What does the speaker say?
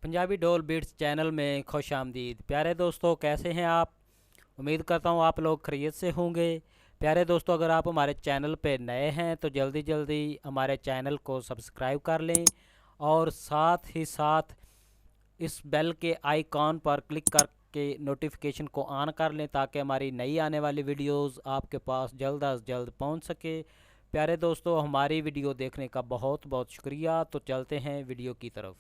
पंजाबी डोल beats channel में खुश आमदीद। प्यारे दोस्तों, कैसे हैं आप? उम्मीद करता हूँ आप लोग खैरियत से होंगे। प्यारे दोस्तों, अगर आप हमारे चैनल पे नए हैं तो जल्दी जल्दी हमारे चैनल को सब्सक्राइब कर लें और साथ ही साथ इस बेल के आइकॉन पर क्लिक करके नोटिफिकेशन को ऑन कर लें ताकि हमारी नई आने वाली वीडियोस आपके पास जल्द अज जल्द पहुंच सके। प्यारे दोस्तों, हमारी वीडियो देखने का बहुत बहुत शुक्रिया। तो चलते हैं वीडियो की तरफ।